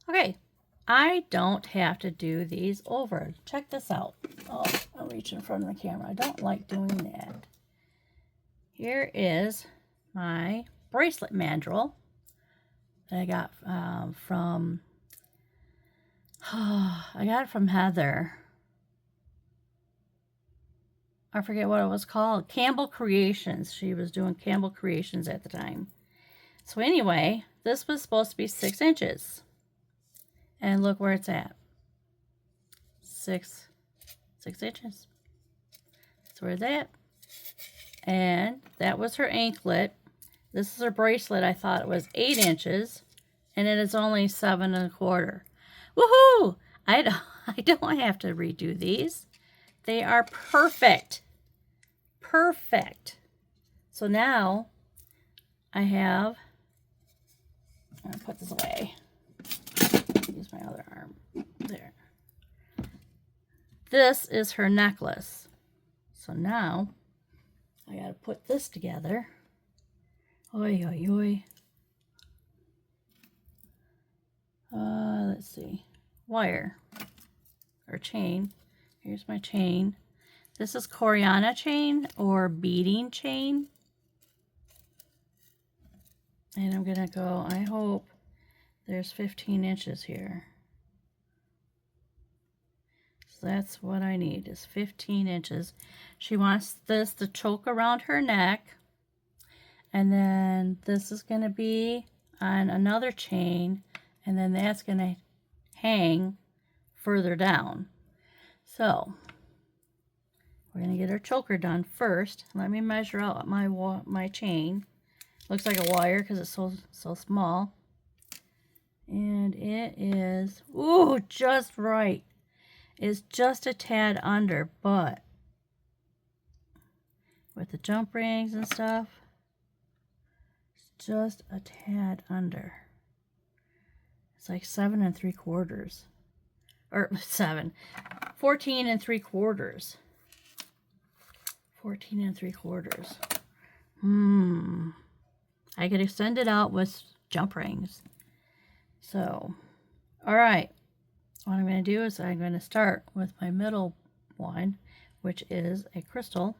Okay, I don't have to do these over. Check this out. Oh, I'll reach in front of the camera. I don't like doing that. Here is my bracelet mandrel that I got from I got it from Heather. I forget what it was called. Campbell Creations. She was doing Campbell Creations at the time. So anyway, this was supposed to be 6 inches. And look where it's at. 6 inches. That's where it's at. And that was her anklet. This is her bracelet. I thought it was 8 inches. And it is only 7 1/4. Woohoo! I don't have to redo these. They are perfect. Perfect. So now I have, I'm going to put this away. Use my other arm. There. This is her necklace. So now I got to put this together. Oi, oi, oi. Let's see. Wire or chain. Here's my chain. This is Corinna chain or beading chain. And I'm going to go, I hope there's 15 inches here. So that's what I need is 15 inches. She wants this to choke around her neck. And then this is going to be on another chain. And then that's going to hang further down. So we're going to get our choker done first. Let me measure out my chain. Looks like a wire because it's so small. And it is, ooh, just right. It's just a tad under, but with the jump rings and stuff, it's just a tad under. It's like 7 3/4. Or 14 3/4. 14 3/4. I could extend it out with jump rings. So, all right. What I'm going to do is I'm going to start with my middle one, which is a crystal.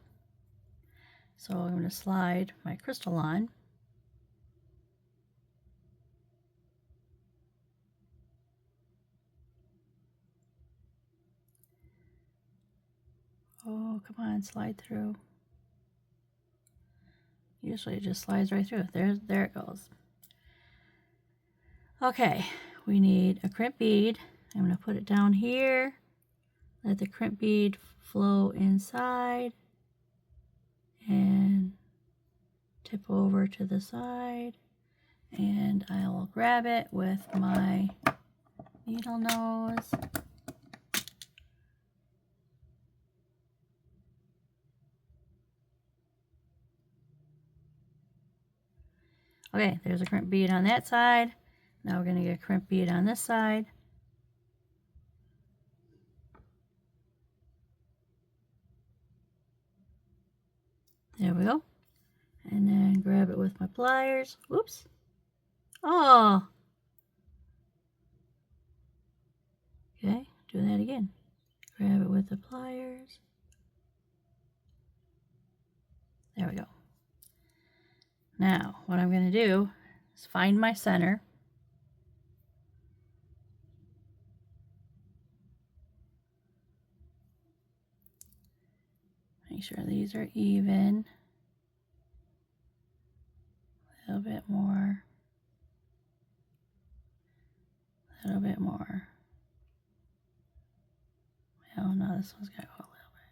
So I'm going to slide my crystal on. Oh, come on, slide through. Usually it just slides right through. There it goes. Okay, we need a crimp bead. I'm going to put it down here. Let the crimp bead flow inside. And tip over to the side. And I will grab it with my needle nose. Okay, there's a crimp bead on that side. Now we're going to get a crimp bead on this side. There we go. And then grab it with my pliers. Whoops. Oh. Okay, do that again. Grab it with the pliers. There we go. Now, what I'm going to do is find my center. Make sure these are even. A little bit more. A little bit more. Oh no, this one's got to go a little bit.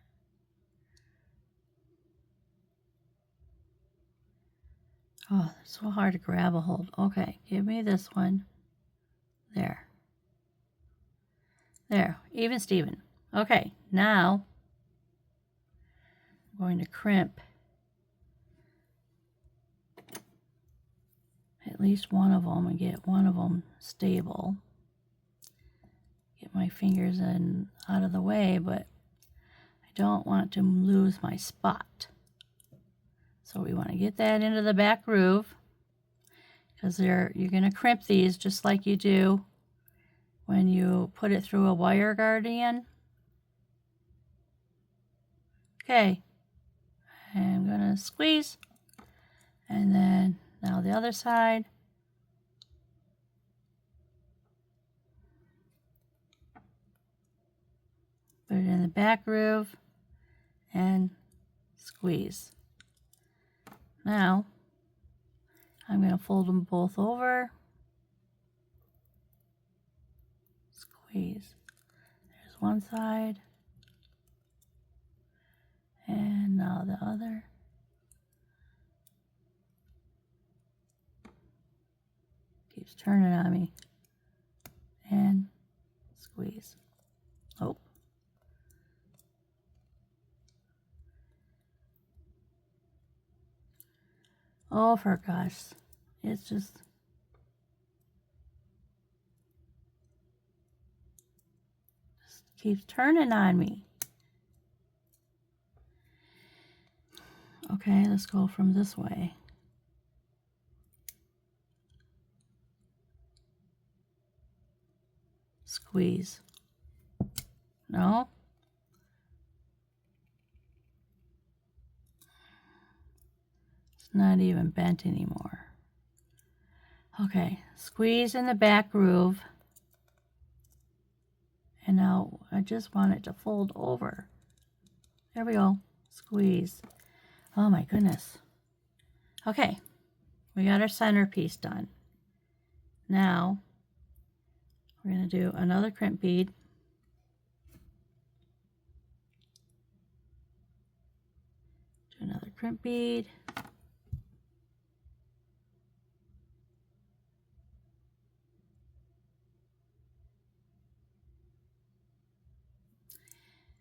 Oh, it's so hard to grab a hold. Okay, give me this one. There. There, even Steven. Okay, now I'm going to crimp at least one of them and get one of them stable. Get my fingers in out of the way, but I don't want to lose my spot. So we want to get that into the back groove because you're going to crimp these just like you do when you put it through a wire guardian. Okay, I'm gonna squeeze, and then now the other side. Put it in the back groove and squeeze. Now I'm going to fold them both over, squeeze. There's one side, and now the other. Keeps turning on me, and squeeze. Oh. Oh, for gosh, it's just keeps turning on me. Okay, let's go from this way. Squeeze. No. It's not even bent anymore. Okay, squeeze in the back groove. And now I just want it to fold over. There we go. Squeeze. Oh my goodness. Okay, we got our centerpiece done. Now we're going to do another crimp bead. Do another crimp bead.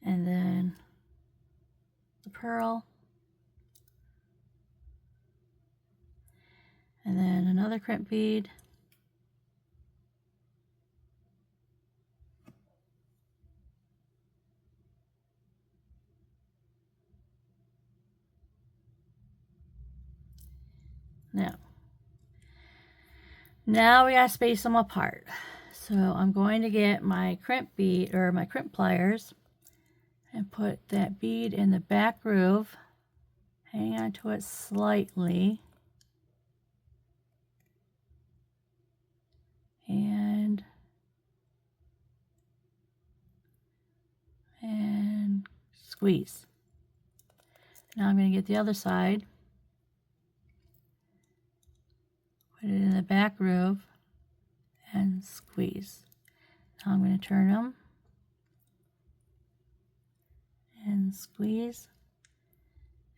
And then the pearl. And then another crimp bead. Now we gotta space them apart. So I'm going to get my crimp bead or my crimp pliers and put that bead in the back groove. Hang on to it slightly. And squeeze. Now I'm going to get the other side. Put it in the back groove and squeeze. Now I'm going to turn them and squeeze,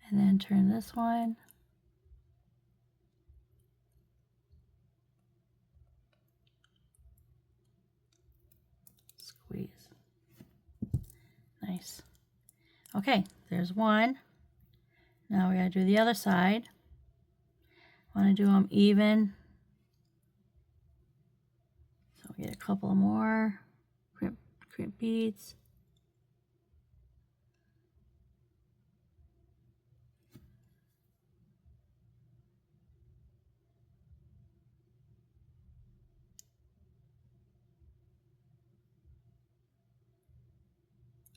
and then turn this one. Squeeze. Nice. Okay, there's one. Now we gotta do the other side. I want to do them even. So we get a couple more crimp beads.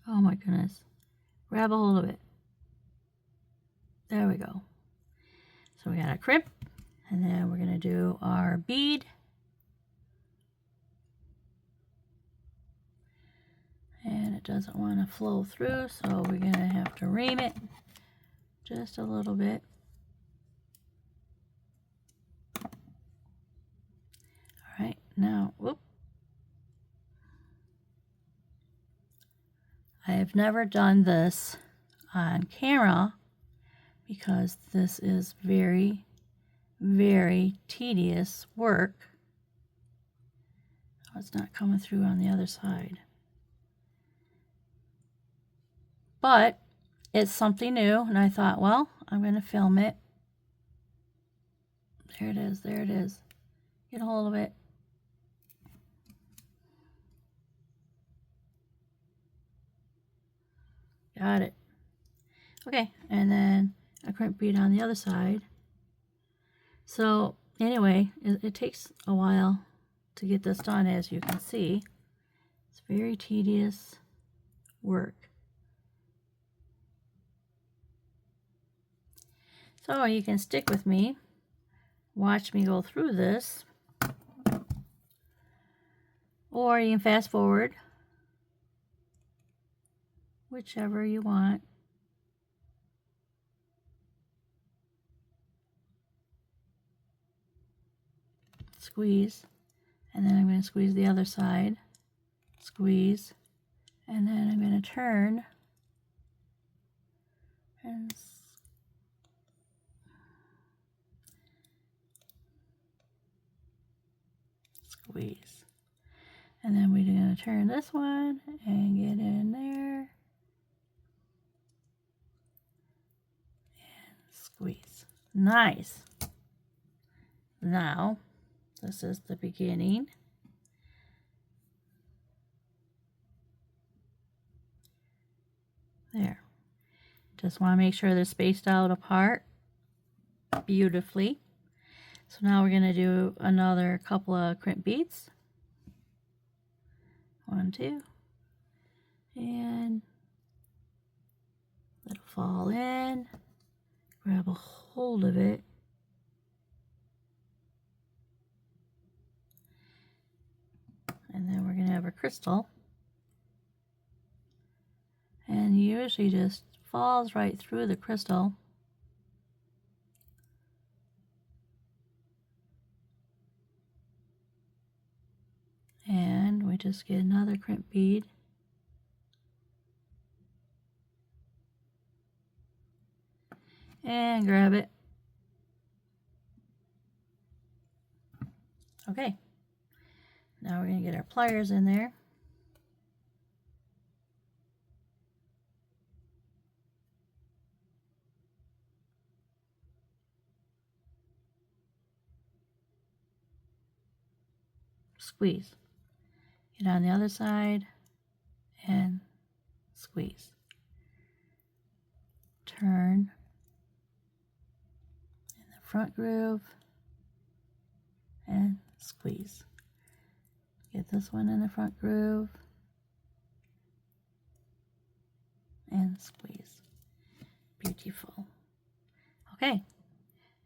Oh my goodness. Grab a hold of it. There we go. So we got a crimp, and then we're going to do our bead. And it doesn't want to flow through, so we're going to have to ream it just a little bit. All right, now, whoop. I have never done this on camera because this is very, very tedious work. Oh, it's not coming through on the other side. But it's something new, and I thought, well, I'm going to film it. There it is, there it is. Get a hold of it. Got it. Okay, and then a crimp bead on the other side. So anyway, it takes a while to get this done, as you can see. very tedious work. So you can stick with me, watch me go through this, or you can fast forward, whichever you want. Squeeze, and then I'm going to squeeze the other side, squeeze, and then I'm going to turn and squeeze. And then we're going to turn this one and get in there and squeeze. Nice. Now, this is the beginning. There. Just want to make sure they're spaced out apart beautifully. So now we're going to do another couple of crimp beads. 1, 2, and let it fall in. Grab a hold of it. And then we're going to have a crystal. And usually just falls right through the crystal. And we just get another crimp bead. And grab it. Okay. Now we're going to get our pliers in there. Squeeze. Get on the other side and squeeze. Turn in the front groove and squeeze. Get this one in the front groove and squeeze. Beautiful. Okay,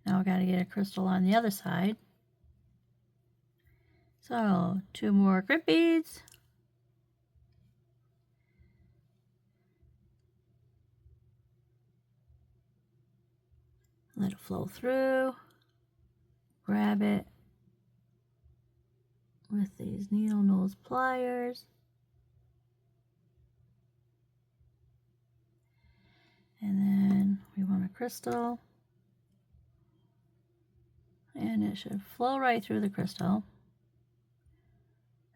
now we got to get a crystal on the other side. So 2 more crimp beads. Let it flow through. Grab it with these needle nose pliers. And then we want a crystal. And it should flow right through the crystal.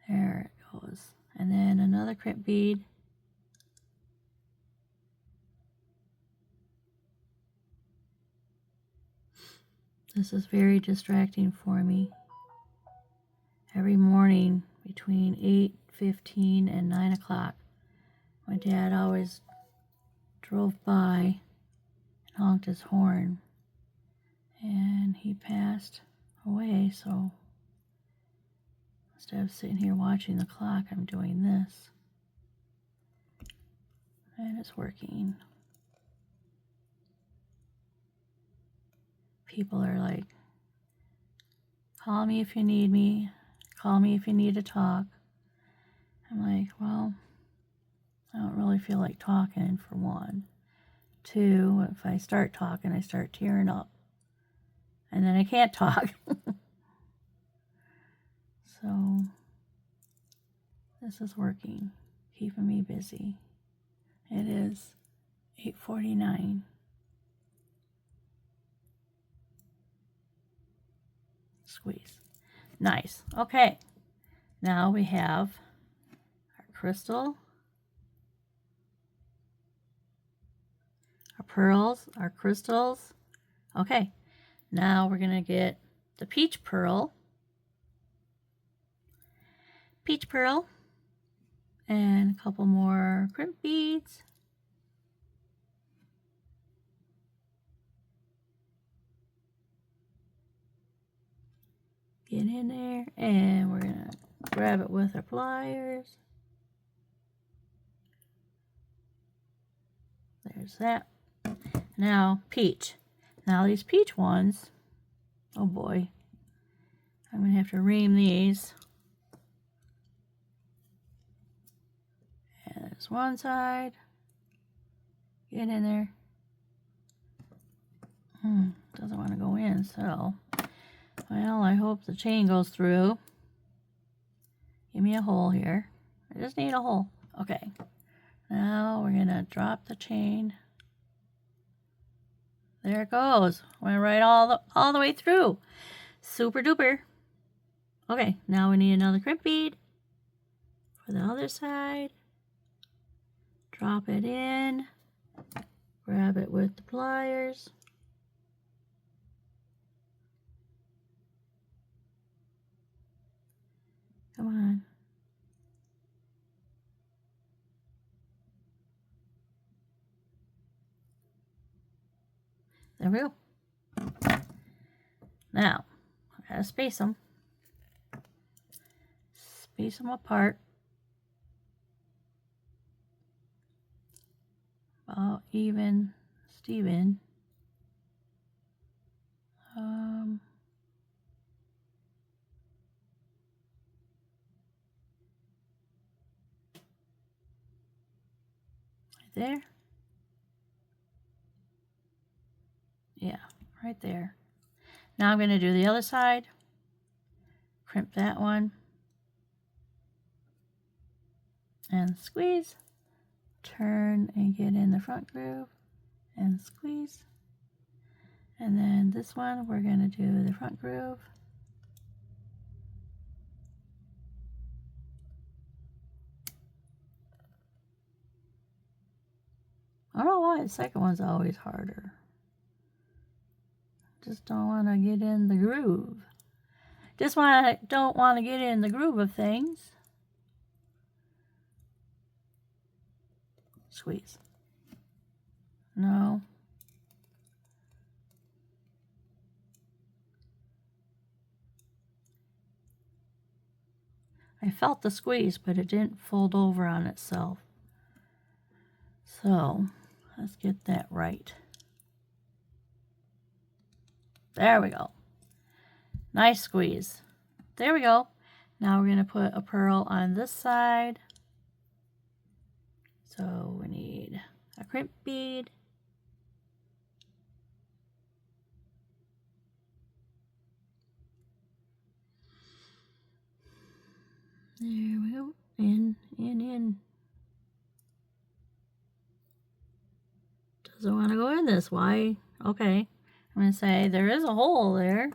There it goes. And then another crimp bead. This is very distracting for me. Every morning between 8:15 and 9 o'clock, my dad always drove by and honked his horn. And he passed away, so instead of sitting here watching the clock, I'm doing this. And it's working. People are like, call me if you need me. Call me if you need to talk. I'm like, well, I don't really feel like talking, for one. 2, if I start talking, I start tearing up. And then I can't talk. So, this is working. Keeping me busy. It is 8:49. Squeeze. Nice. Okay. Now we have our crystal, our pearls, our crystals. Okay. Now we're going to get the peach pearl, and a couple more crimp beads. Get in there, and we're going to grab it with our pliers. There's that. Now, peach. Now these peach ones, oh boy, I'm going to have to ream these. And there's one side. Get in there. Doesn't want to go in, so, well, I hope the chain goes through. Give me a hole here. I just need a hole. Okay. Now we're going to drop the chain. There it goes. Went right all the way through. Super duper. Okay, now we need another crimp bead for the other side. Drop it in. Grab it with the pliers. Come on. There we go. Now, I gotta space them. Space them apart. About even, Steven. Right there. Yeah, right there. Now I'm going to do the other side. Crimp that one. And squeeze. Turn and get in the front groove. And squeeze. And then this one, we're going to do the front groove. I don't know why the second one's always harder. Just don't want to get in the groove. Don't want to get in the groove of things. Squeeze. No. I felt the squeeze, but it didn't fold over on itself. So, let's get that right. There we go. Nice squeeze. There we go. Now we're going to put a pearl on this side. So we need a crimp bead. There we go. In. Doesn't want to go in this. Why? Okay. I'm going to say there is a hole there.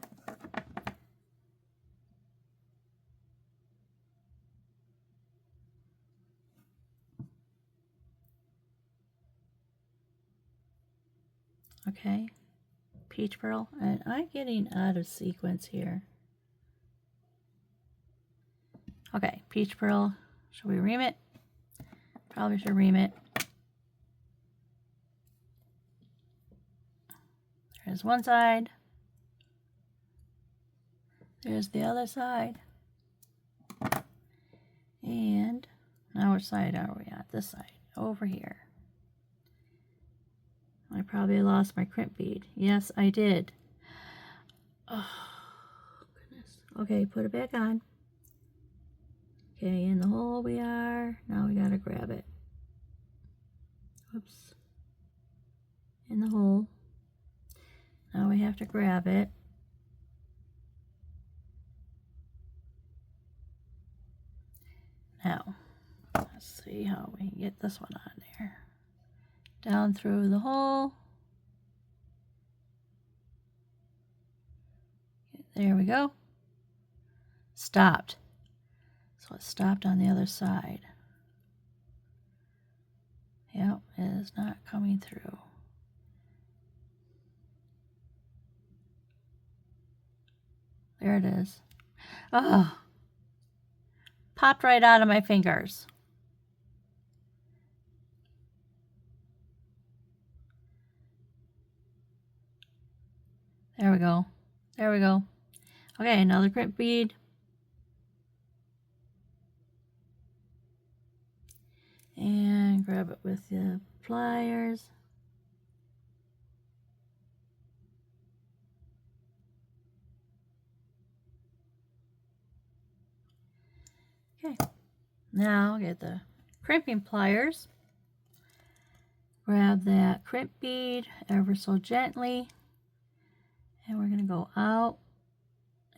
Okay. Peach pearl. And I'm getting out of sequence here. Okay. Peach pearl. Should we ream it? Probably should ream it. There's one side. There's the other side. And now which side are we at? This side. Over here. I probably lost my crimp bead. Yes, I did. Oh, goodness. Okay, put it back on. Okay, in the hole we are. Now we gotta grab it. Whoops. In the hole. Now we have to grab it. Now, let's see how we can get this one on there. Down through the hole. There we go. Stopped. So it stopped on the other side. Yep, it is not coming through. There it is. Oh, popped right out of my fingers. There we go. There we go. Okay, another crimp bead. And grab it with the pliers. Okay, now get the crimping pliers. Grab that crimp bead ever so gently, and we're going to go out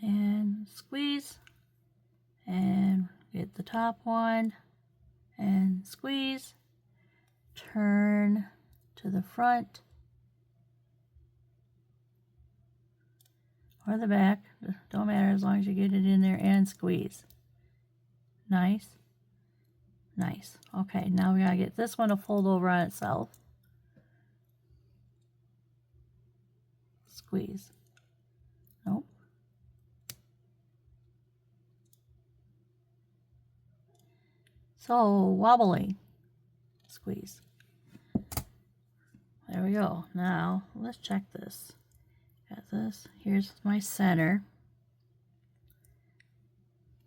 and squeeze, and get the top one and squeeze, turn to the front or the back, don't matter as long as you get it in there, and squeeze. Nice. Nice. Okay, now we gotta get this one to fold over on itself. Squeeze. Nope. So wobbly. Squeeze. There we go. Now let's check this. Got this. Here's my center.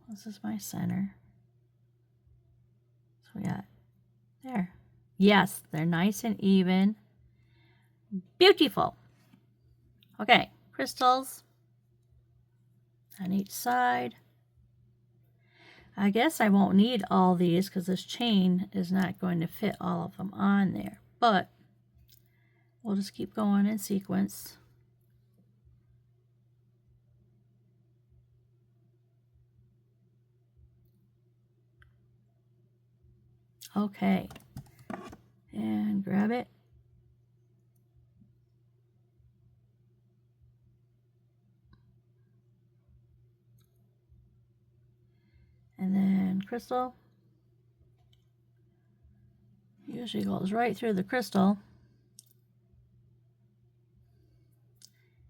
This is my center. So we got there. Yes, they're nice and even. Beautiful. Okay, crystals on each side. I guess I won't need all these because this chain is not going to fit all of them on there, but we'll just keep going in sequence. Okay, and grab it. And then crystal. Usually goes right through the crystal.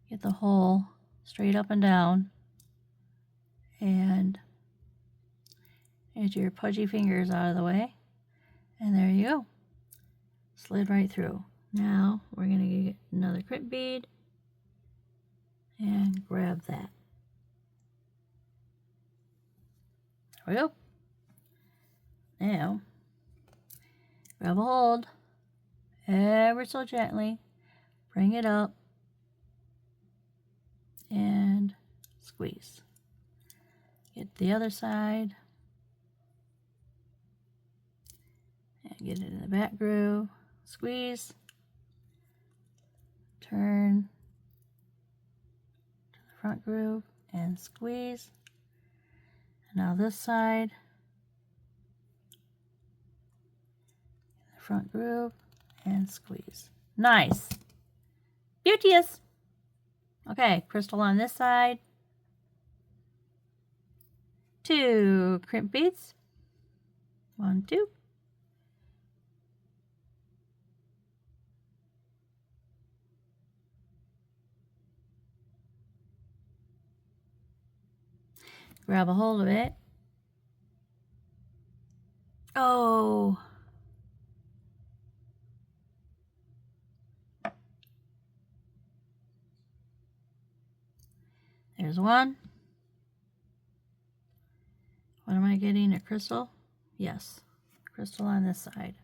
Get the hole straight up and down. And get your pudgy fingers out of the way. And there you go. Slid right through. Now we're going to get another crimp bead and grab that. There we go. Now, grab a hold ever so gently, bring it up, and squeeze. Get the other side, and get it in the back groove, squeeze, turn to the front groove, and squeeze. And now this side, the front groove, and squeeze. Nice. Beauteous. Okay, crystal on this side. 2 crimp beads. 1, 2. Grab a hold of it. Oh. There's one. What am I getting? A crystal? Yes. Crystal on this side.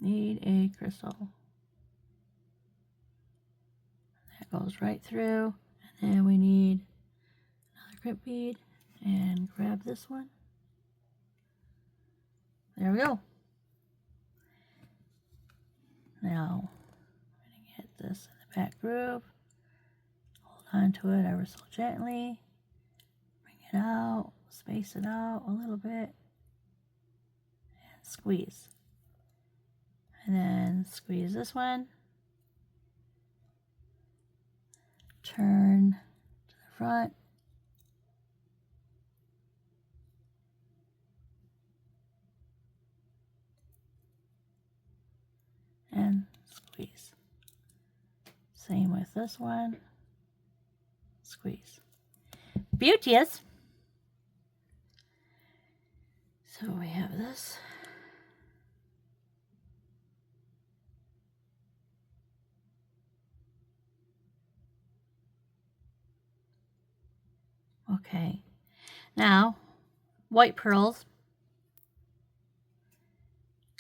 Need a crystal. That goes right through. And then we need another crimp bead. And grab this one. There we go. Now, I'm going to get this in the back groove. Hold on to it ever so gently. Bring it out. Space it out a little bit. And squeeze. And then squeeze this one. Turn to the front. And squeeze. Same with this one. Squeeze. Beauteous. So we have this. Okay. Now, white pearls.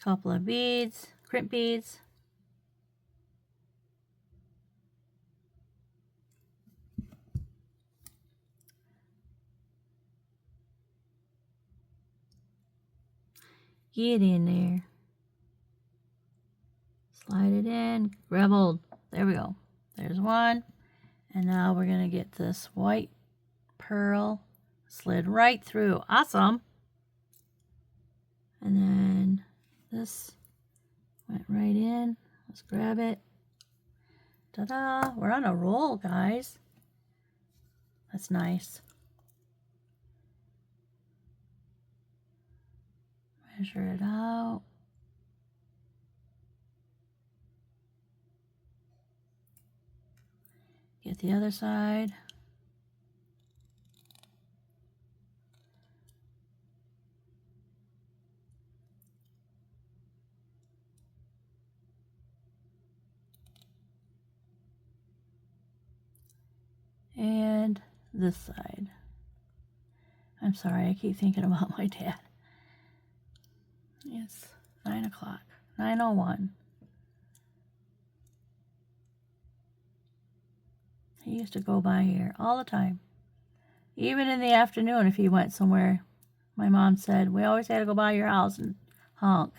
Couple of beads, crimp beads. Get in there. Slide it in. Grab hold. There we go. There's one. And now we're going to get this white pearl. Slid right through. Awesome. And then this went right in. Let's grab it. Ta-da! We're on a roll, guys. That's nice. Measure it out. Get the other side. And this side. I'm sorry, I keep thinking about my dad. It's 9 o'clock, 9:01. He used to go by here all the time. Even in the afternoon if he went somewhere. My mom said, we always had to go by your house and honk.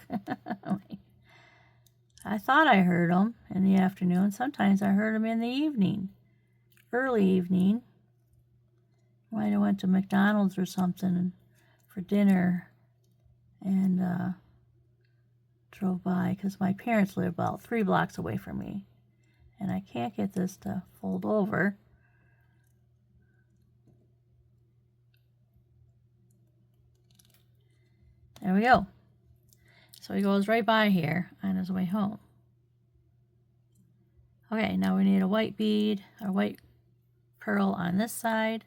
I thought I heard him in the afternoon. Sometimes I heard him in the evening. Early evening. Might have went to McDonald's or something for dinner and drove by because my parents live about 3 blocks away from me. And I can't get this to fold over. There we go. So he goes right by here on his way home. Okay, now we need a white bead, a white pearl on this side.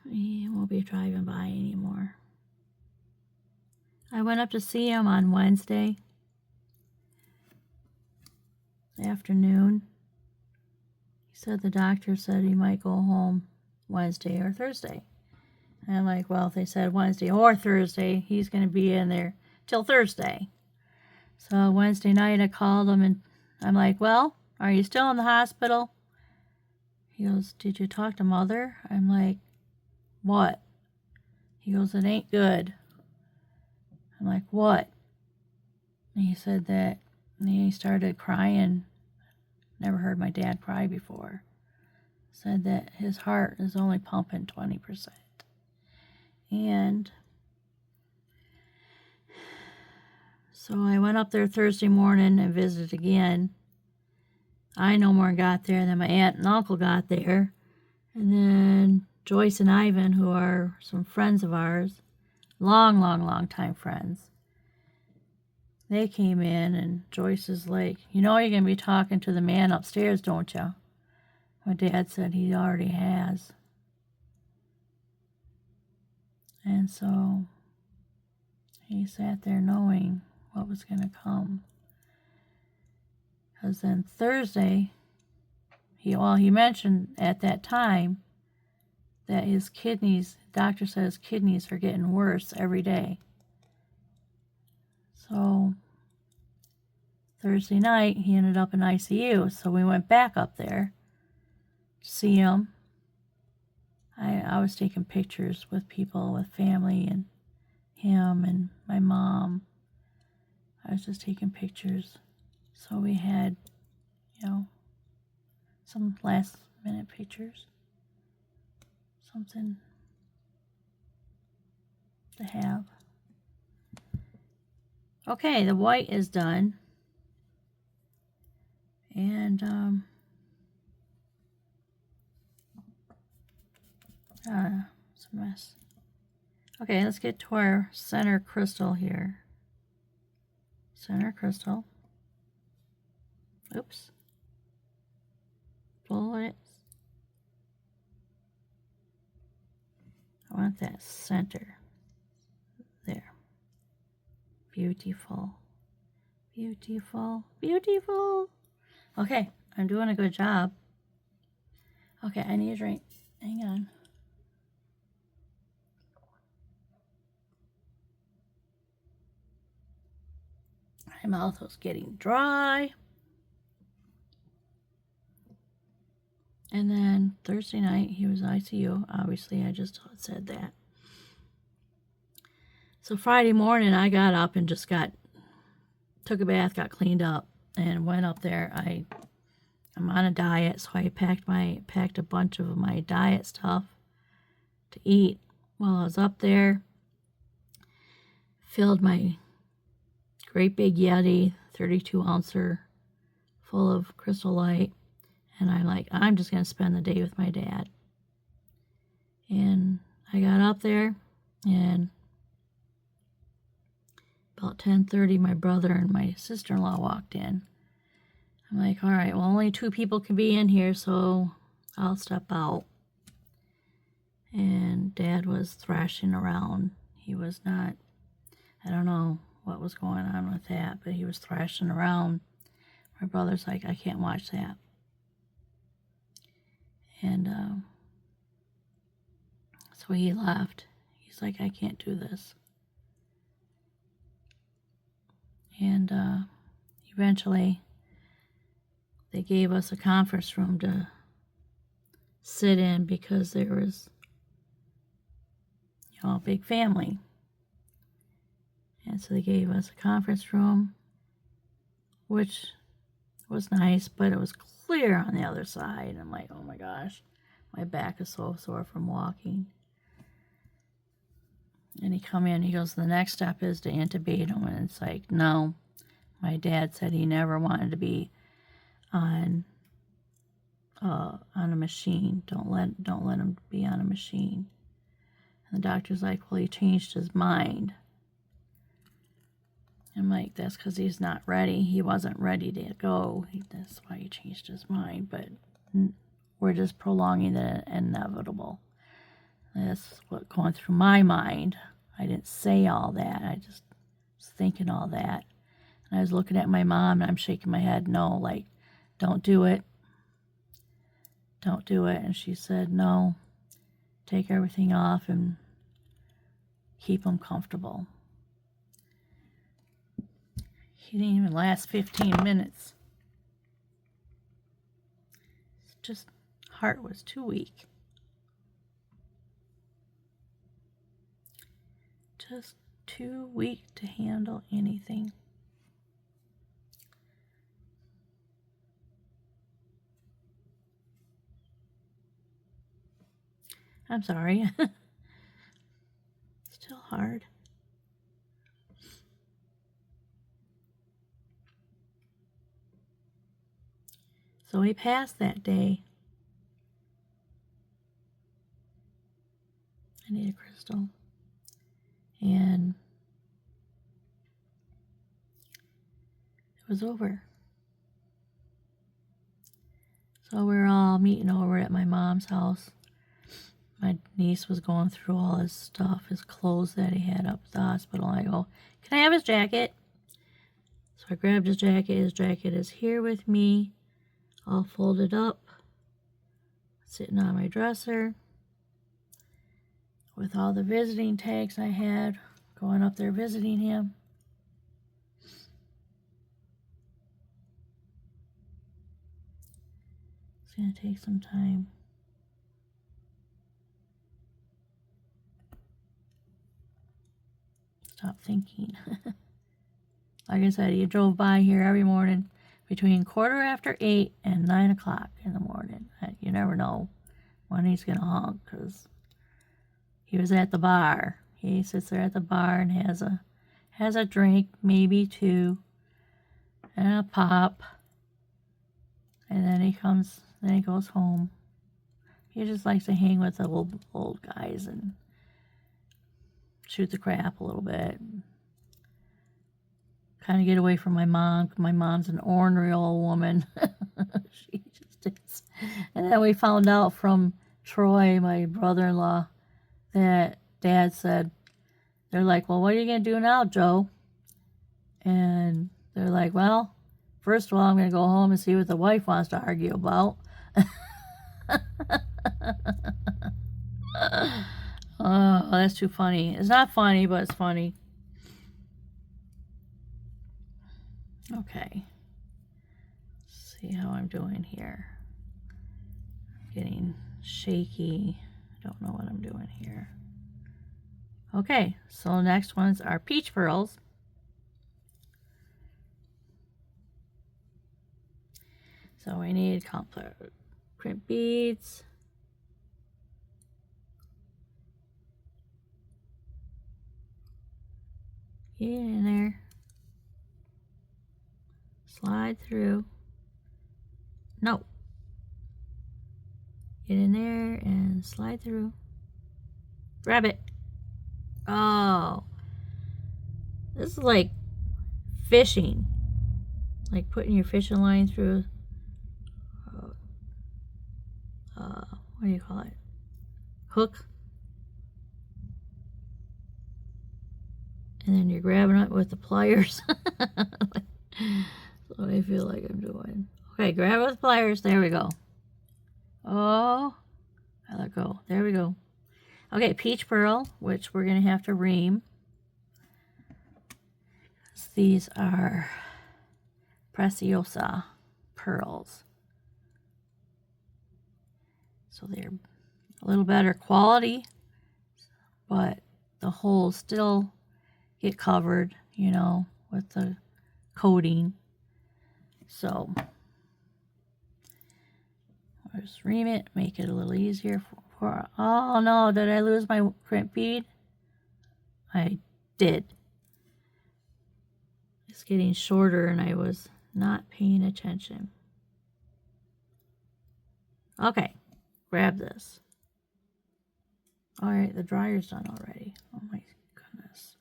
We won't be driving by anymore. I went up to see him on Wednesday afternoon. He said the doctor said he might go home Wednesday or Thursday. And I'm like, well, if they said Wednesday or Thursday, he's going to be in there till Thursday. So Wednesday night I called him and I'm like, well, are you still in the hospital? He goes, did you talk to Mother? I'm like, what? He goes, it ain't good. I'm like, what? And he said that, and he started crying. Never heard my dad cry before. Said that his heart is only pumping 20%. And so I went up there Thursday morning and visited again. I no more got there, then my aunt and uncle got there. And then Joyce and Ivan, who are some friends of ours, long time friends, they came in and Joyce is like, you know you're going to be talking to the man upstairs, don't you? My dad said he already has. And so he sat there knowing what was going to come. Because then Thursday, he mentioned at that time that his kidneys, doctor said his kidneys are getting worse every day. So Thursday night, he ended up in ICU. So we went back up there to see him. I was taking pictures with people, with family, and him and my mom. I was just taking pictures. So we had, some last minute pictures. Something to have. Okay, the white is done. And, it's a mess. Okay, let's get to our center crystal here. Center crystal. Oops. Pull it. I want that center. There. Beautiful. Beautiful. Beautiful. Okay, I'm doing a good job. Okay, I need a drink. Hang on. My mouth was getting dry. And then Thursday night, he was ICU. Obviously, I just said that. So Friday morning, I got up and just took a bath, got cleaned up, and went up there. I'm on a diet, so I packed a bunch of my diet stuff to eat while I was up there. Filled my great big Yeti 32-ouncer full of Crystal Light, and I'm just gonna spend the day with my dad. And I got up there, and about 10:30, my brother and my sister-in-law walked in. I'm like, all right, well, only 2 people can be in here, so I'll step out. And Dad was thrashing around. He was not, I don't know what was going on with that, but he was thrashing around. My brother's like, I can't watch that. And so he left. He's like, I can't do this. And eventually, they gave us a conference room to sit in because there was, a big family. And so they gave us a conference room, which was nice, but it was clear on the other side. I'm like, oh my gosh, my back is so sore from walking. And he come in, he goes, the next step is to intubate him. And it's like, no, my dad said he never wanted to be on a machine. Don't let him be on a machine. And the doctor's like, well, he changed his mind. I'm like, that's because he's not ready. He wasn't ready to go. That's why he changed his mind. But we're just prolonging the inevitable. That's what going through my mind. I didn't say all that. I just was thinking all that. And I was looking at my mom, and I'm shaking my head, no, like, don't do it. Don't do it. And she said, no, take everything off and keep him comfortable. He didn't even last 15 minutes. Just heart was too weak. Just too weak to handle anything. I'm sorry. Still hard. So we passed that day. I need a crystal. And it was over. So we were all meeting over at my mom's house. My niece was going through all his stuff, his clothes that he had up at the hospital. I go, can I have his jacket? So I grabbed his jacket. His jacket is here with me, all folded up, sitting on my dresser, with all the visiting tags I had, going up there visiting him. It's going to take some time. Stop thinking. Like I said, he drove by here every morning between 8:15 and 9 o'clock in the morning. You never know when he's going to honk, because he was at the bar. He sits there at the bar and has a drink, maybe 2, and a pop. And then he goes home. He just likes to hang with the old guys and shoot the crap a little bit. Kind of get away from my mom. My mom's an ornery old woman. She just is. And then we found out from Troy, my brother-in-law, that Dad said, they're like, well, what are you going to do now, Joe? And they're like, well, first of all, I'm going to go home and see what the wife wants to argue about. Oh, that's too funny. It's not funny, but it's funny. Okay. Let's see how I'm doing here. getting shaky. I don't know what I'm doing here. Okay, so next ones are peach pearls. So we need complex print beads. Get in there. Slide through. No. Get in there and slide through. Grab it. Oh. This is like fishing. Like putting your fishing line through, what do you call it? Hook. And then you're grabbing it with the pliers. That's what I feel like I'm doing. Okay, grab it with pliers. There we go. Oh, I let go. There we go. Okay, peach pearl, which we're going to have to ream. These are Preciosa pearls. So they're a little better quality, but the holes still get covered, you know, with the coating. So I'll just ream it, make it a little easier for oh no, did I lose my print bead? I did. It's getting shorter and I was not paying attention. Okay, grab this. Alright, the dryer's done already. Oh my goodness.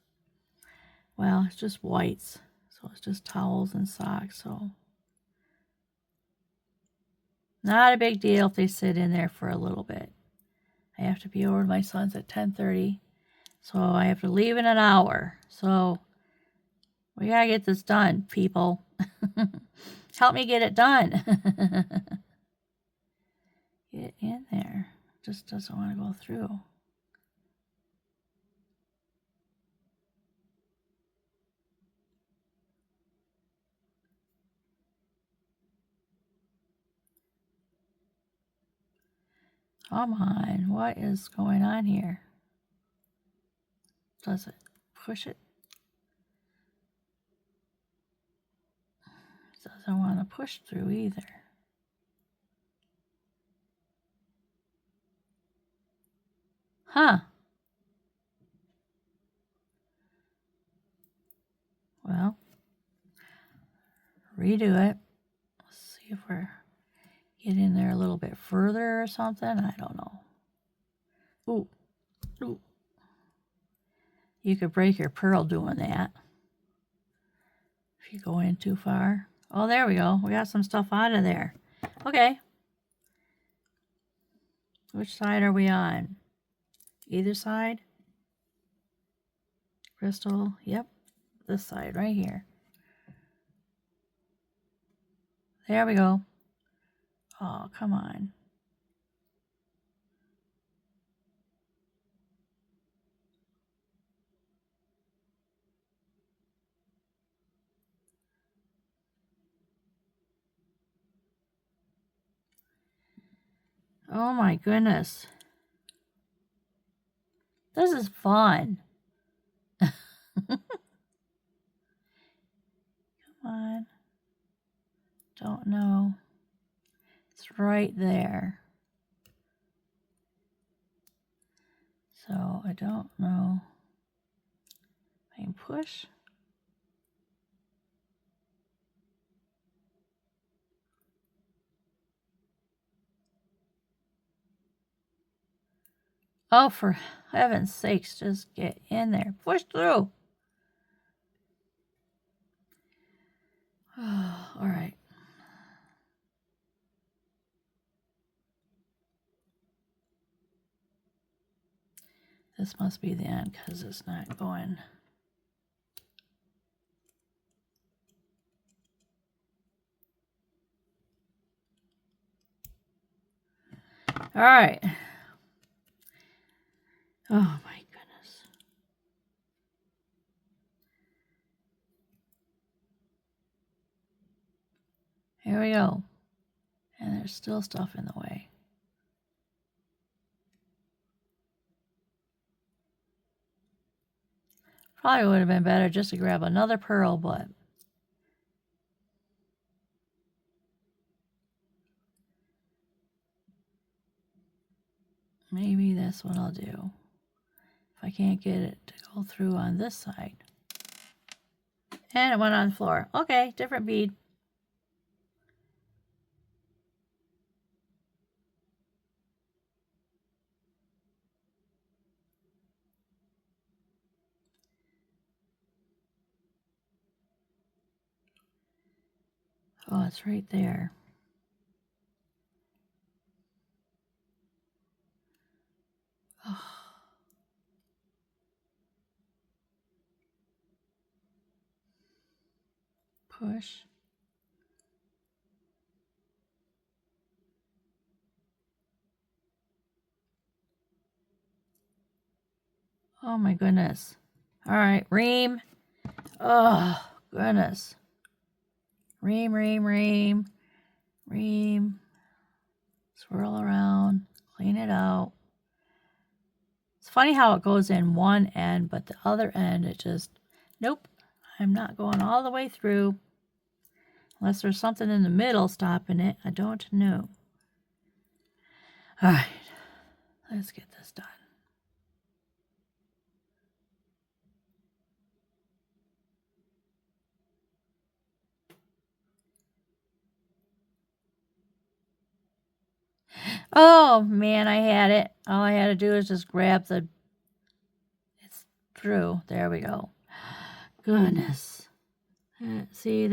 Well, it's just whites, so it's just towels and socks, so not a big deal if they sit in there for a little bit. I have to be over to my son's at 10:30, so I have to leave in an hour. So we gotta get this done, people. Help me get it done. Get in there. Just doesn't want to go through. Come on, what is going on here? Does it push it? It doesn't want to push through either. Huh. Well, redo it. Let's see if we're getting there a little bit further or something. I don't know. Ooh. Ooh. You could break your pearl doing that. If you go in too far. Oh, there we go. We got some stuff out of there. Okay. Which side are we on? Either side? Crystal. Yep. This side right here. There we go. Oh, come on. Oh my goodness. This is fun. Come on. Don't know. It's right there. So I don't know. I can push. Oh, for heaven's sakes, just get in there. Push through. Oh, all right. This must be the end because it's not going. All right. Oh my goodness. Here we go. And there's still stuff in the way. Probably would have been better just to grab another pearl, but maybe that's what I'll do. If I can't get it to go through on this side. And it went on the floor. Okay, different bead. Oh, it's right there. Oh. Push. Oh my goodness. All right, ream. Oh, goodness. Ream, ream, ream, ream. Swirl around, clean it out. It's funny how it goes in one end, but the other end, it just, nope. I'm not going all the way through. Unless there's something in the middle stopping it. I don't know. All right, let's get this done. Oh, man, I had it. All I had to do is just grab the... It's through. There we go. Goodness. See,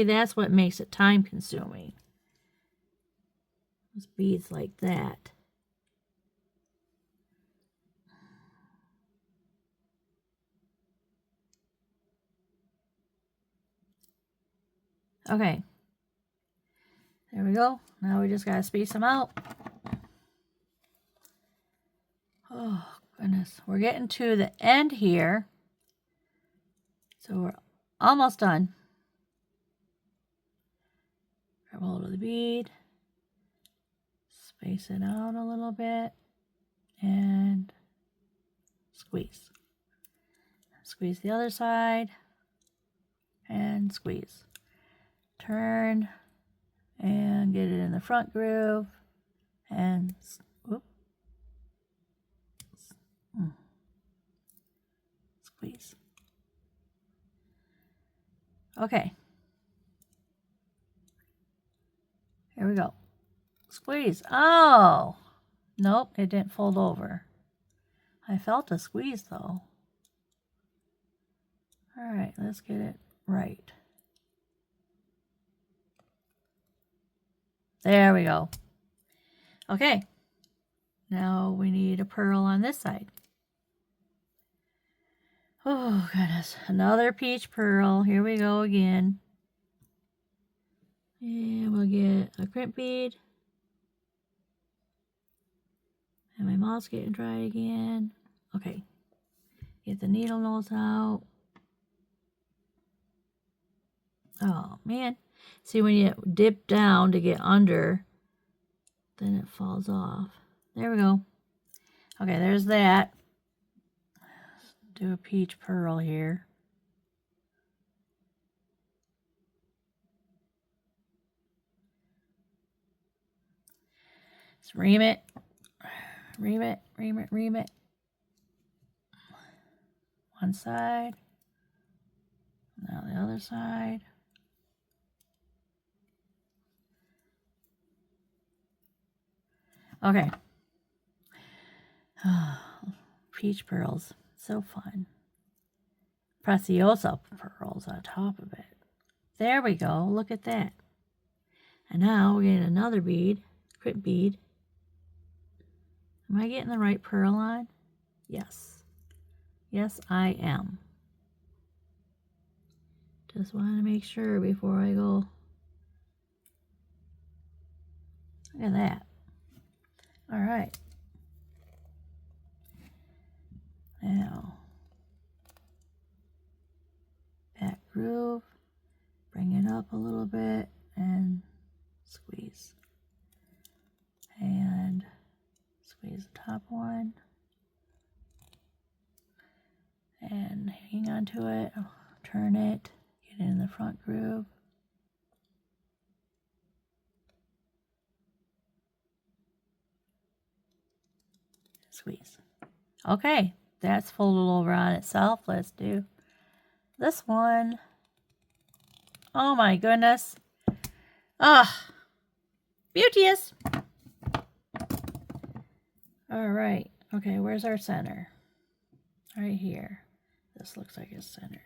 that's what makes it time-consuming. Those beads like that. Okay. There we go. Now we just got to space them out. Oh, goodness. We're getting to the end here. So we're almost done. Grab hold of the bead. Space it out a little bit. And squeeze. Squeeze the other side. And squeeze. Turn. And get it in the front groove. And whoop. Squeeze. Okay. Here we go. Squeeze. Oh! Nope, it didn't fold over. I felt a squeeze though. Alright, let's get it right. There we go. Okay. Now we need a pearl on this side. Oh, goodness. Another peach pearl. Here we go again. And we'll get a crimp bead. And my mouth's getting dry again. Okay. Get the needle nose out. Oh, man. See, when you dip down to get under, then it falls off. There we go. Okay, there's that. Let's do a peach pearl here. Let's ream it. Ream it, ream it, ream it. One side. Now the other side. Okay. Peach pearls. So fun. Preciosa pearls on top of it. There we go. Look at that. And now we're getting another bead. Crimp bead. Am I getting the right pearl on? Yes. Yes, I am. Just want to make sure before I go. Look at that. All right. Now, back groove. Bring it up a little bit and squeeze. And squeeze the top one. And hang on to it, turn it, get it in the front groove. Squeeze. Okay, that's folded over on itself. Let's do this one. Oh my goodness. Ah, beauteous. All right. Okay, where's our center? Right here. This looks like a center.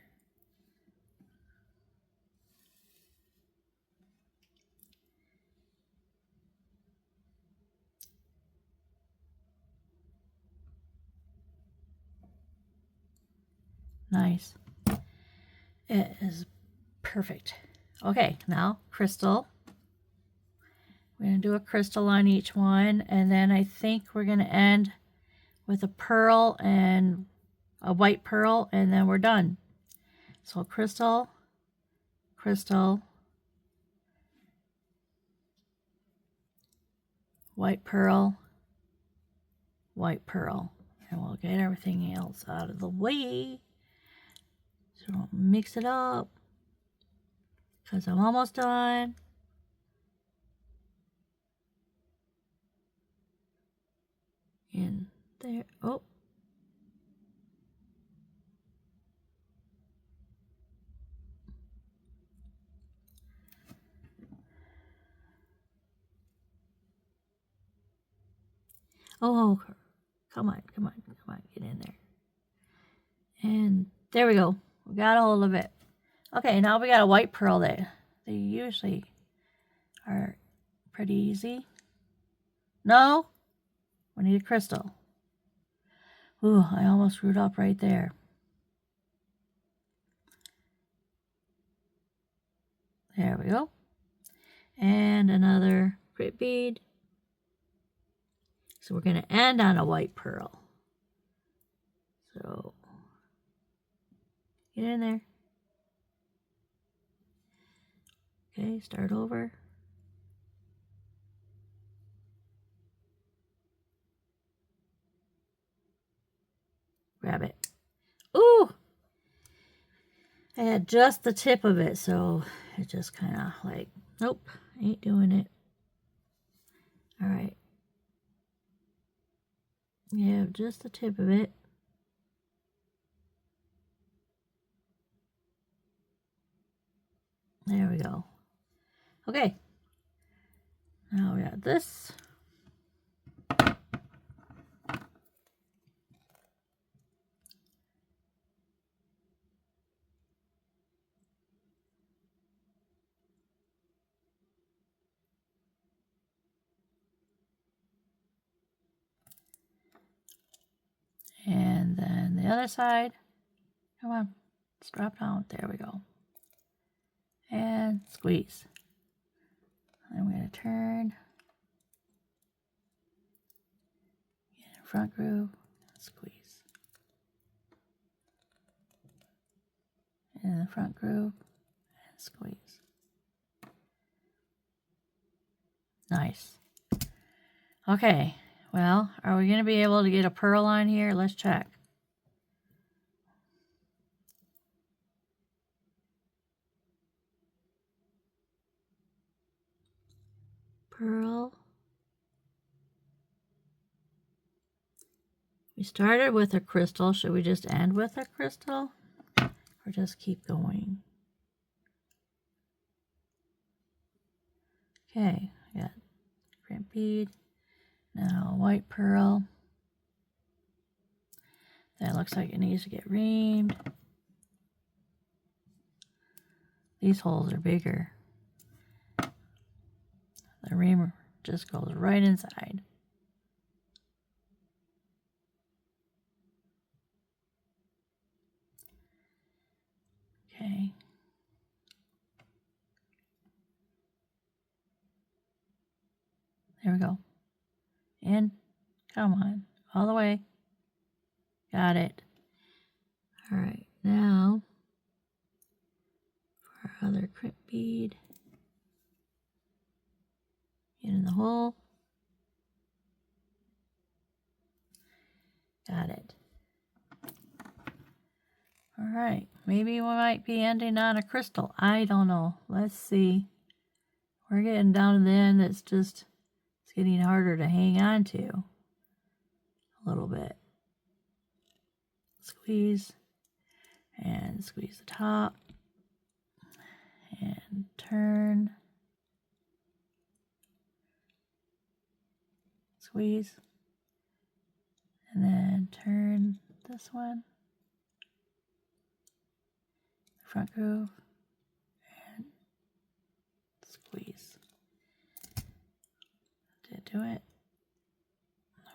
Nice. It is perfect. Okay, now crystal. We're going to do a crystal on each one, and then I think we're going to end with a pearl and a white pearl, and then we're done. So crystal, crystal, white pearl, white pearl. And we'll get everything else out of the way. So don't mix it up, because I'm almost done. In there. Oh. Oh, come on, come on, come on, get in there. And there we go. We got a hold of it. Okay, now we got a white pearl that they usually are pretty easy. No, we need a crystal. Ooh, I almost screwed up right there. There we go. And another grit bead. So we're going to end on a white pearl. So get in there. Okay, start over. Grab it. Ooh! I had just the tip of it, so it just kind of like, nope, ain't doing it. All right. Yeah, just the tip of it. There we go. Okay. Now we got this. And then the other side. Come on. Let's drop down. There we go. And squeeze. I'm going to turn. Get in front groove. Squeeze. In the front groove. And squeeze. Nice. Okay. Well, are we going to be able to get a pearl on here? Let's check. Pearl. We started with a crystal. Should we just end with a crystal? Or just keep going? Okay, I got crimp bead. Now white pearl. That looks like it needs to get reamed. These holes are bigger. The reamer just goes right inside. Okay. There we go. In. Come on. All the way. Got it. All right. Now, for our other crimp bead. Get in the hole. Got it. right, maybe we might be ending on a crystal. I don't know. Let's see. We're getting down to the end. It's getting harder to hang on to a little bit. Squeeze and squeeze the top and turn. Squeeze and then turn this one. Front groove and squeeze. Did it do it?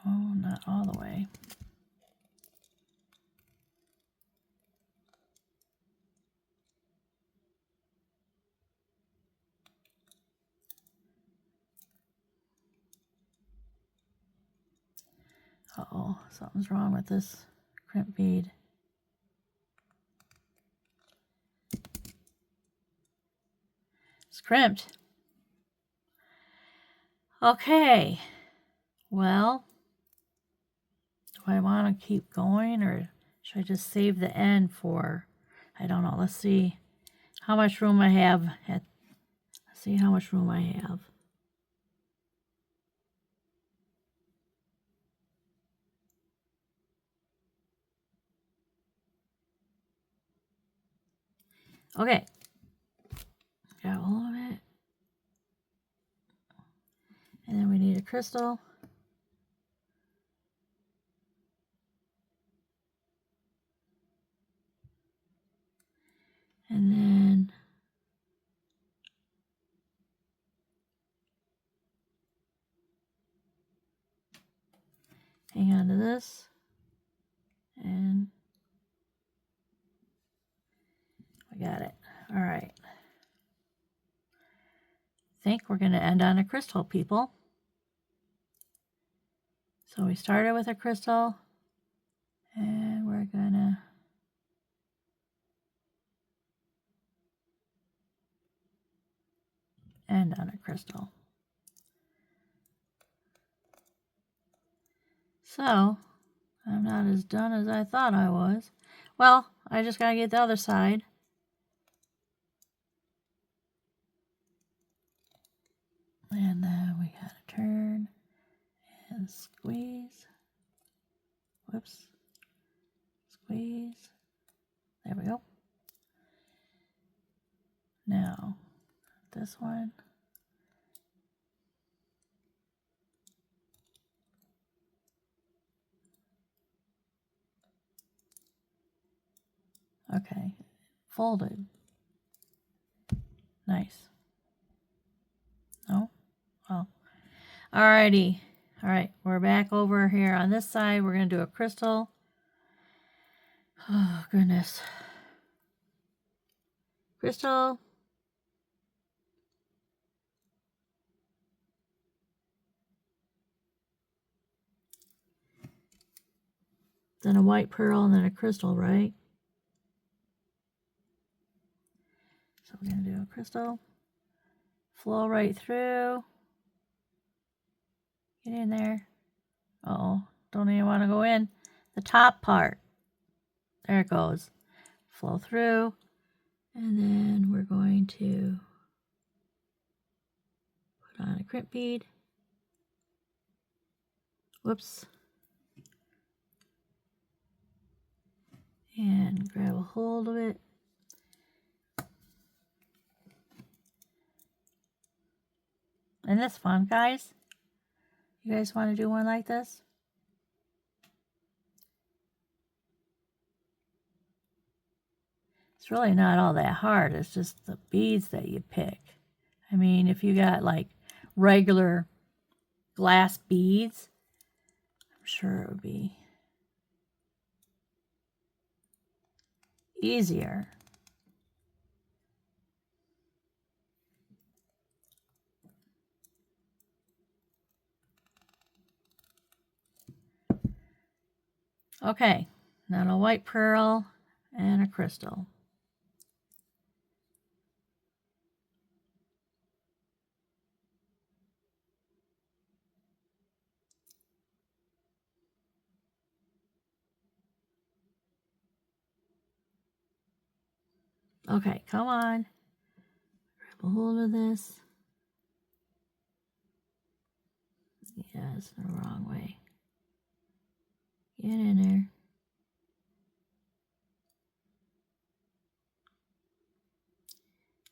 No, not all the way. Uh-oh, something's wrong with this crimp bead. It's crimped. Okay, well, do I want to keep going or should I just save the end for, I don't know, let's see how much room I have. Let's see how much room I have. Okay, got all of it. And then we need a crystal. And then hang on to this. And we got it. All right. I think we're going to end on a crystal, people. So we started with a crystal. And we're going to end on a crystal. So I'm not as done as I thought I was. Well, I just got to get the other side. And then we got to turn and squeeze. Whoops. Squeeze. There we go. Now, this one. Okay, folded. Nice. No? Oh. Alrighty. Alright, we're back over here on this side. We're going to do a crystal. Oh, goodness. Crystal. Then a white pearl and then a crystal, right? So we're going to do a crystal. Flow right through. Get in there. Uh-oh, don't even want to go in. The top part. There it goes. Flow through. And then we're going to put on a crimp bead. Whoops. And grab a hold of it. And this fun, guys. You guys want to do one like this? It's really not all that hard. It's just the beads that you pick. I mean, if you got like regular glass beads, I'm sure it would be easier. Okay, now a white pearl and a crystal. Okay, come on. Grab a hold of this. Yeah, it's the wrong way. Get in there.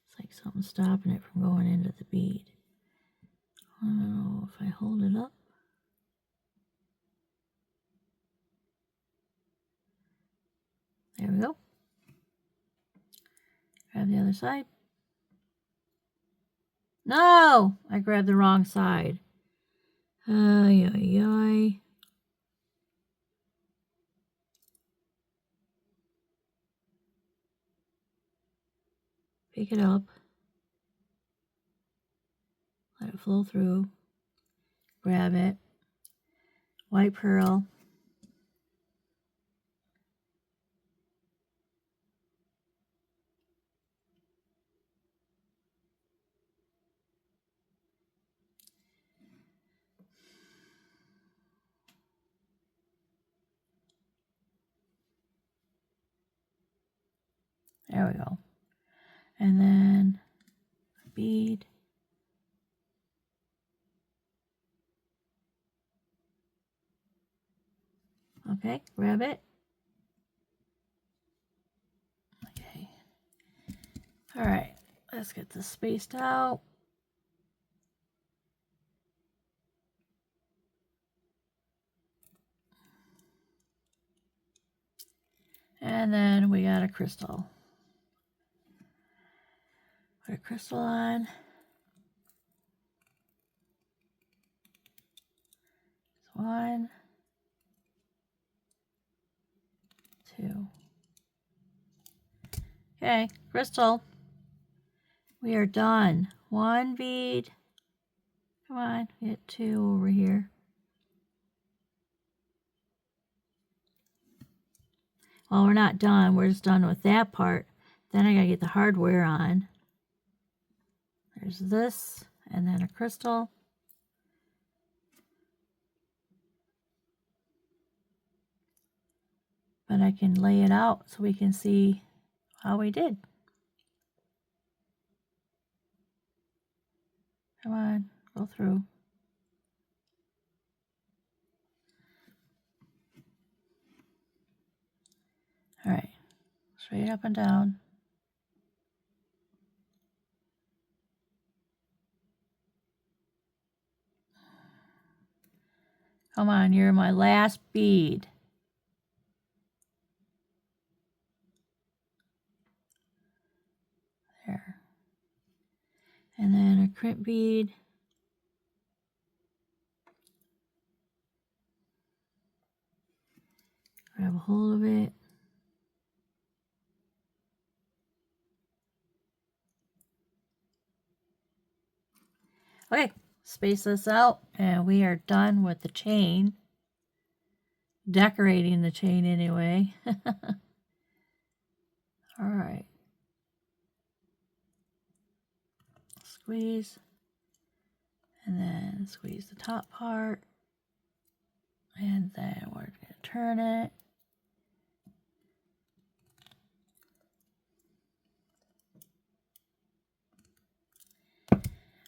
It's like something stopping it from going into the bead. I don't know if I hold it up. There we go. Grab the other side. No! I grabbed the wrong side. Ay, ay, ay. Pick it up. Let it flow through. Grab it. White pearl. There we go. And then a bead. Okay, grab it. Okay. All right, let's get this spaced out. And then we got a crystal. Put a crystal on. One, two. Okay, crystal. We are done. One bead. Come on, get two over here. Well, we're not done. We're just done with that part. Then I gotta get the hardware on. There's this, and then a crystal. But I can lay it out so we can see how we did. Come on, go through. All right, straight up and down. Come on, you're my last bead. There. And then a crimp bead. Grab a hold of it. Okay, space this out, and we are done with the chain. Decorating the chain anyway. All right. Squeeze. And then squeeze the top part. And then we're going to turn it.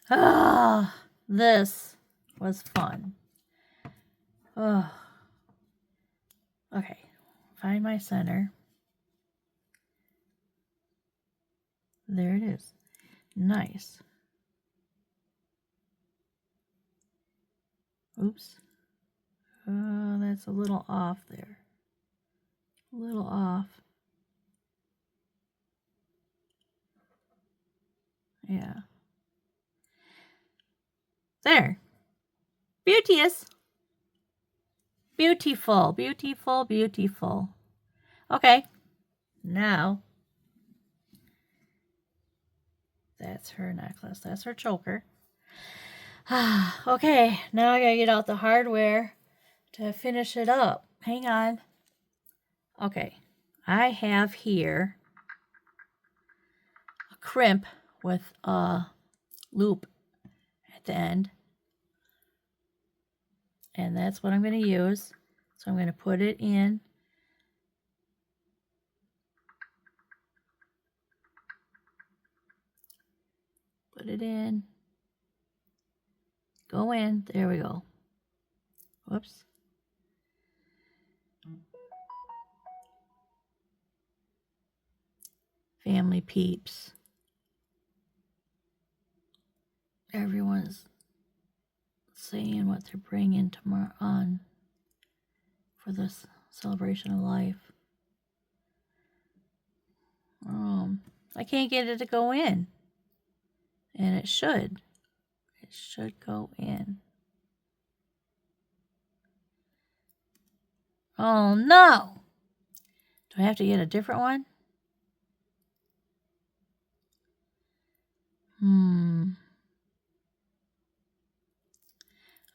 Ah, this was fun. Oh. Okay, find my center. There it is. Nice. Oops. That's a little off there. A little off. Yeah. There. Beauteous. Beautiful, beautiful, beautiful. Okay. Now, that's her necklace. That's her choker. Okay, now I gotta get out the hardware to finish it up. Hang on. Okay, I have here a crimp with a loop at the end. And that's what I'm going to use. So I'm going to put it in. Put it in. Go in. There we go. Whoops. Family peeps. Everyone's saying what they're bringing tomorrow on for this celebration of life. I can't get it to go in. And it should. It should go in. Oh no! Do I have to get a different one?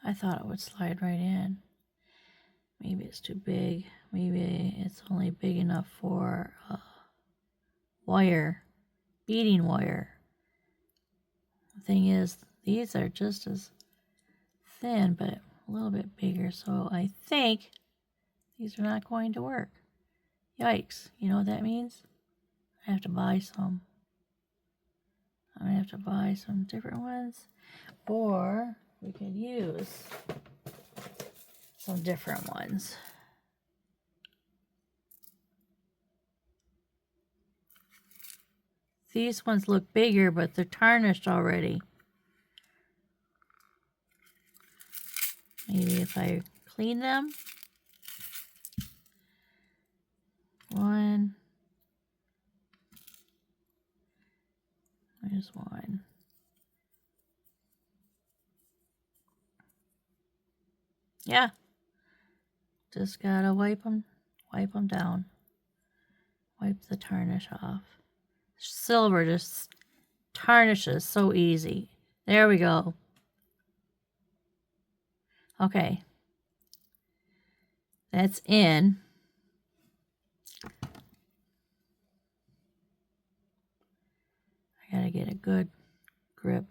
I thought it would slide right in. Maybe it's too big. Maybe it's only big enough for wire, beading wire. The thing is, these are just as thin, but a little bit bigger. So I think these are not going to work. Yikes. You know what that means? I have to buy some. I'm going to have to buy some different ones. Or we could use some different ones. These ones look bigger, but they're tarnished already. Maybe if I clean them. One. There's one. Yeah. Just gotta wipe them down. Wipe the tarnish off. Silver just tarnishes so easy. There we go. Okay. That's in. I gotta get a good grip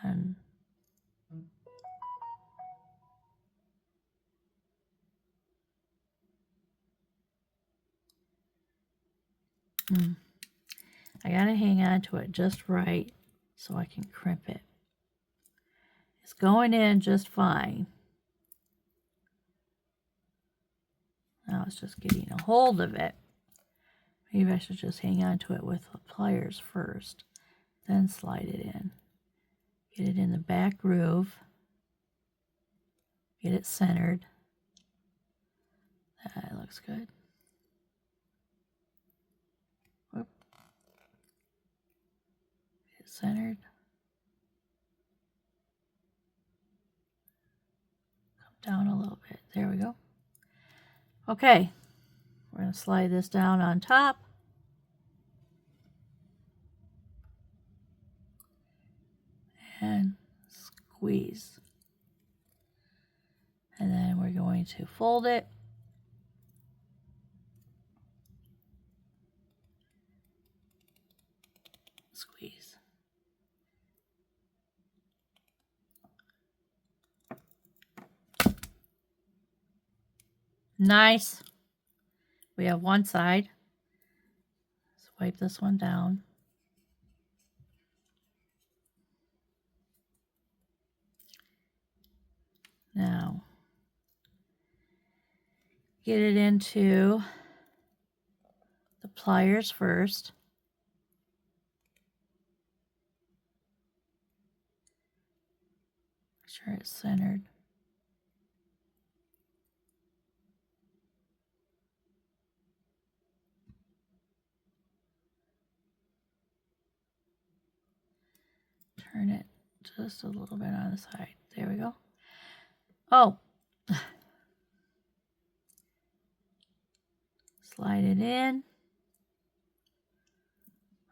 on I gotta hang on to it just right so I can crimp it. It's going in just fine. Now it's just getting a hold of it. Maybe I should just hang on to it with the pliers first, then slide it in. Get it in the back groove. Get it centered. That looks good. Whoop. Get it centered. Come down a little bit. There we go. Okay. We're going to slide this down on top. And squeeze. And then we're going to fold it. Squeeze. Nice. We have one side. Let's wipe this one down. Now, get it into the pliers first. Make sure it's centered. Turn it just a little bit on the side. There we go. Oh. Slide it in.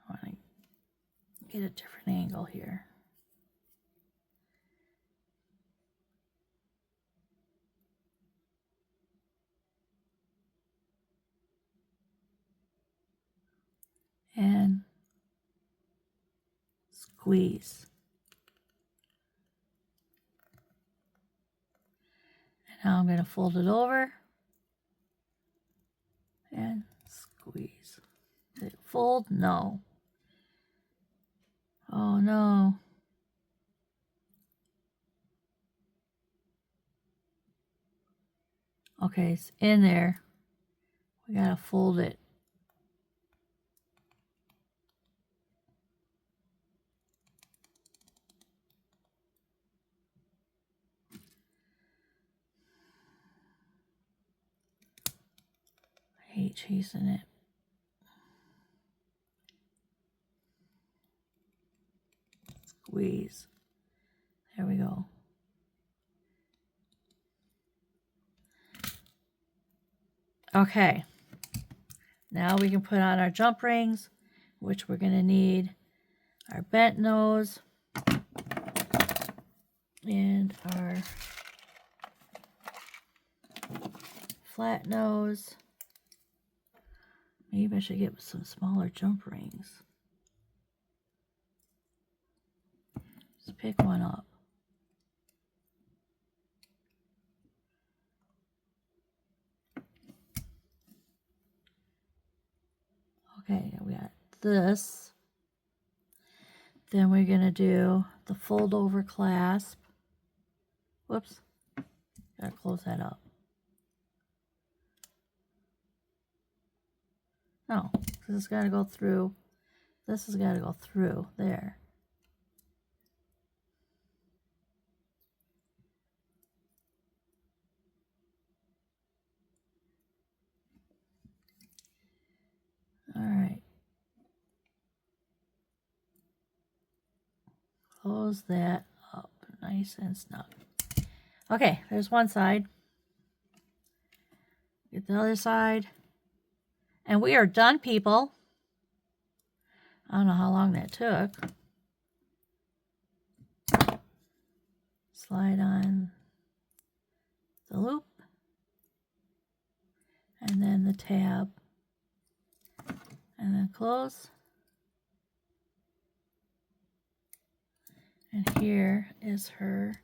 I want to get a different angle here. And squeeze. And now I'm going to fold it over and squeeze. Did it fold? No. Oh no. Okay, it's in there. We gotta fold it. I hate chasing it. Squeeze. There we go. Okay. Now we can put on our jump rings, which we're going to need our bent nose and our flat nose. Maybe I should get some smaller jump rings. Just pick one up. Okay, we got this. Then we're going to do the fold over clasp. Whoops. Gotta close that up. No, this has got to go through. This has got to go through there. All right. Close that up nice and snug. Okay, there's one side. Get the other side. And we are done, people. I don't know how long that took. Slide on the loop. And then the tab. And then close. And here is her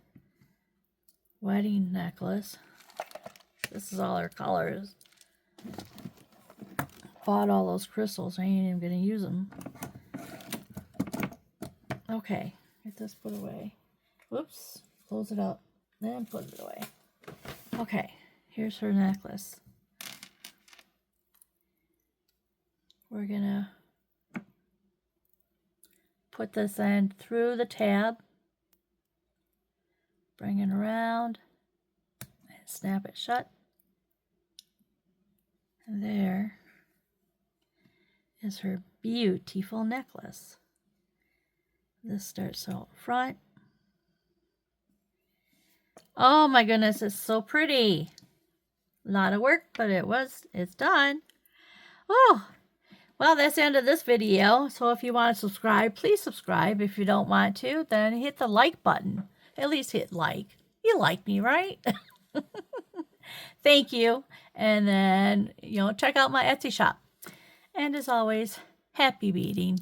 wedding necklace. This is all her colors. Bought all those crystals. I ain't even gonna use them. Okay, get this put away. Whoops, close it up, then put it away. Okay, here's her necklace. We're gonna put this end through the tab, bring it around, and snap it shut. And there is her beautiful necklace. This starts out front. Oh my goodness, it's so pretty. A lot of work, but it's done. Oh, well, that's the end of this video. So if you want to subscribe, please subscribe. If you don't want to, then hit the like button. At least hit like. You like me, right? Thank you. And then, check out my Etsy shop. And as always, happy beading.